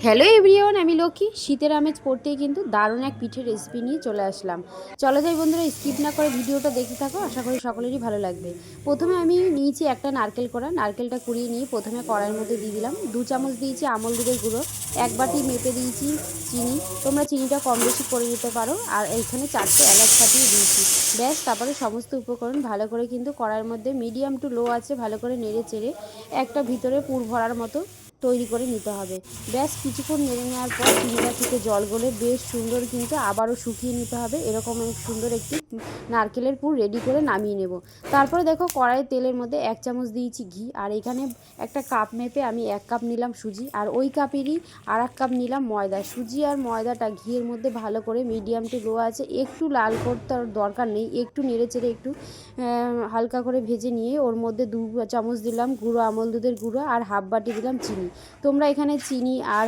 Hello everyone, আমি লক্ষ্মী। শীতের আমেজ পড়তেই কিন্তু দারুণ এক পিঠের রেসিপি নিয়ে চলে আসলাম। চলো যাই বন্ধুরা, স্কিপ না করে ভিডিওটা দেখতে থাকো, আশা করি সকলেরই ভালো লাগবে। প্রথমে আমি নিয়েছি একটা নারকেল কোড়া, নারকেলটা কুড়িয়ে নিয়ে প্রথমে কড়াইয়ের মধ্যে দিয়ে দিলাম 2 চামচ দিয়েছি আমল দুধের গুঁড়ো, 1 বাটি মেপে দিয়েছি চিনি, তোমরা চিনিটা কম বেশি করে নিতে পারো। আর এইখানে 4টে এলাচ ফাটিয়ে দিয়েছি। ব্যাস, তারপরে সমস্ত উপকরণ ভালো করে কিন্তু কড়াইয়ের মধ্যে মিডিয়াম টু লো আছে ভালো করে নেড়ে চেড়ে একটা ভিতরে পুর ভরার মতো তৈরি করে নিতে হবে। ব্যাস, কিছুক্ষণ নেড়ে নেওয়ার পর চিনিটা থেকে জল গলে বেশ সুন্দর কিন্তু আবারও শুকিয়ে নিতে হবে। এরকম সুন্দর একটি নারকেলের পুর রেডি করে নামিয়ে নেব। তারপরে দেখো কড়াইয়ে তেলের মধ্যে 1 চামচ দিয়েছি ঘি, আর এখানে একটা কাপ মেপে আমি 1 কাপ নিলাম সুজি, আর ওই কাপেরই আর 1 কাপ নিলাম ময়দা। সুজি আর ময়দাটা ঘিয়ের মধ্যে ভালো করে মিডিয়াম টু লো আছে, একটু লাল করতে দরকার নেই, একটু নেড়ে চেড়ে একটু হালকা করে ভেজে নিয়ে ওর মধ্যে 2 চামচ দিলাম গুঁড়ো আমল দুধের গুঁড়ো, আর হাফ বাটি দিলাম চিনি। তোমরা এখানে চিনি আর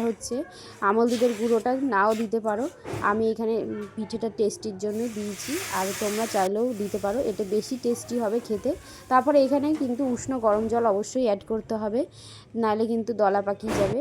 আমল দুধের গুঁড়োটা নাও দিতে পারো, আমি এখানে পিঠেটা টেস্টির জন্য দিয়েছি, আর তোমরা চাইলেও দিতে পারো, এটা বেশি টেস্টি হবে খেতে। তারপরে এখানে কিন্তু উষ্ণ গরম জল অবশ্যই অ্যাড করতে হবে, নাহলে কিন্তু দলা পাকিয়ে যাবে,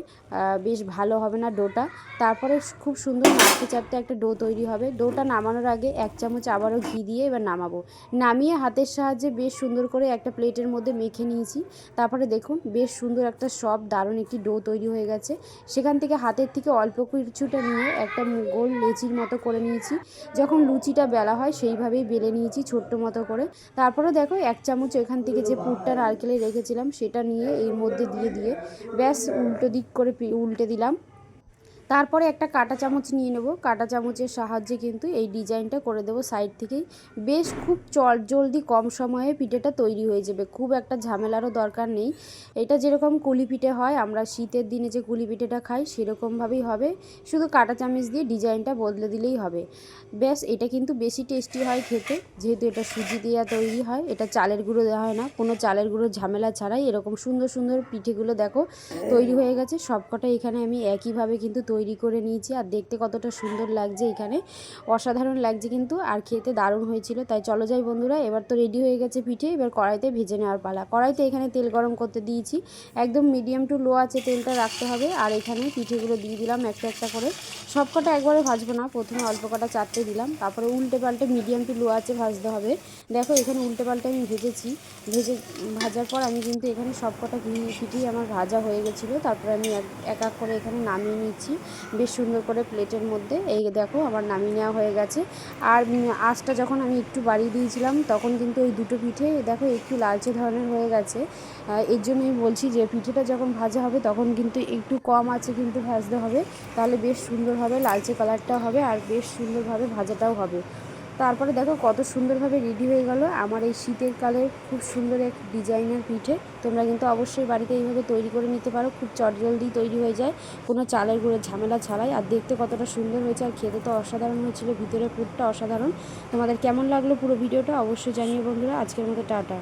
বেশ ভালো হবে না ডোটা। তারপরে খুব সুন্দর নাড়তে চাড়তে একটা ডো তৈরি হবে। ডোটা নামানোর আগে 1 চামচ আবারও ঘি দিয়ে এবার নামাবো। নামিয়ে হাতের সাহায্যে বেশ সুন্দর করে একটা প্লেটের মধ্যে মেখে নিয়েছি। তারপরে দেখুন বেশ সুন্দর একটা দারুণ একটি ডো তৈরি হয়ে গেছে। সেখান থেকে হাতের থেকে অল্প কিছুটা নিয়ে একটা গোল লেচির মতো করে নিয়েছি। যখন লুচিটা বেলা হয় সেইভাবেই বেলে নিয়েছি ছোট্ট মতো করে। তারপরে দেখো 1 চামচ এখান থেকে যে পুরটা নারকেলে রেখেছিলাম সেটা নিয়ে এর মধ্যে দিয়ে ব্যাস উল্টো দিক করে উল্টে দিলাম। তারপরে একটা কাঁটা চামচ নিয়ে নেব, কাঁটা চামচের সাহায্যে কিন্তু এই ডিজাইনটা করে দেবো সাইড থেকেই। বেশ খুব জলদি কম সময়ে পিঠেটা তৈরি হয়ে যাবে, খুব একটা ঝামেলারও দরকার নেই। এটা যেরকম কুলি পিঠে হয়, আমরা শীতের দিনে যে কুলি পিঠেটা খাই সেরকমভাবেই হবে, শুধু কাঁটা চামচ দিয়ে ডিজাইনটা বদলে দিলেই হবে। ব্যাস, এটা কিন্তু বেশি টেস্টি হয় খেতে, যেহেতু এটা সুজি দিয়ে তৈরি হয়, এটা চালের গুঁড়ো দেওয়া হয় না, কোনো চালের গুঁড়ো ঝামেলা ছাড়াই এরকম সুন্দর সুন্দর পিঠেগুলো দেখো তৈরি হয়ে গেছে। সবকটা এখানে আমি একইভাবে কিন্তু তৈরি করে নিয়েছি, আর দেখতে কতটা সুন্দর লাগছে, এখানে অসাধারণ লাগছে কিন্তু, আর খেতে দারুণ হয়েছিল। তাই চলো যাই বন্ধুরা, এবার তো রেডি হয়ে গেছে পিঠে, এবার কড়াইতে ভেজে নেওয়ার পালা। কড়াইতে এখানে তেল গরম করতে দিয়েছি, একদম মিডিয়াম টু লো আছে তেলটা রাখতে হবে। আর এখানে পিঠেগুলো দিয়ে দিলাম একটা একটা করে, সবকটা একবারে ভাজবো না, প্রথমে অল্প কটা 4টে দিলাম, তারপরে উল্টে পাল্টে মিডিয়াম টু লো আছে ভাজতে হবে। দেখো এখানে উল্টে পাল্টে আমি ভাজার পর আমি কিন্তু এখানে সবকটা পিঠেই আমার ভাজা হয়ে গেছিলো। তারপরে আমি এক এক করে এখানে নামিয়ে নিচ্ছি বেশ সুন্দর করে প্লেটের মধ্যে। এই দেখো আমার নামিয়ে নেওয়া হয়ে গেছে। আর আঁচটা যখন আমি একটু বাড়িয়ে দিয়েছিলাম তখন কিন্তু ওই দুটো পিঠে দেখো একটু লালচে ধরনের হয়ে গেছে। এর জন্যই বলছি যে পিঠেটা যখন ভাজা হবে তখন কিন্তু একটু কম আঁচে কিন্তু ভাজতে হবে, তাহলে বেশ সুন্দর হবে, লালচে কালারটাও হবে আর বেশ সুন্দরভাবে ভাজাটাও হবে। তারপরে দেখো কত সুন্দরভাবে রেডি হয়ে গেল আমার এই শীতের কালের খুব সুন্দর এক ডিজাইনের পিঠে। তোমরা কিন্তু অবশ্যই বাড়িতে এইভাবে তৈরি করে নিতে পারো, খুব চটজলদি তৈরি হয়ে যায়, কোনো চালের গুঁড়োর ঝামেলা ছাড়াই। আর দেখতে কতটা সুন্দর হয়েছে, আর খেতে তো অসাধারণ হয়েছিল, ভিতরের পুরটা অসাধারণ। তোমাদের কেমন লাগলো পুরো ভিডিওটা অবশ্যই জানিও বন্ধুরা। আজকের মতো টাটা।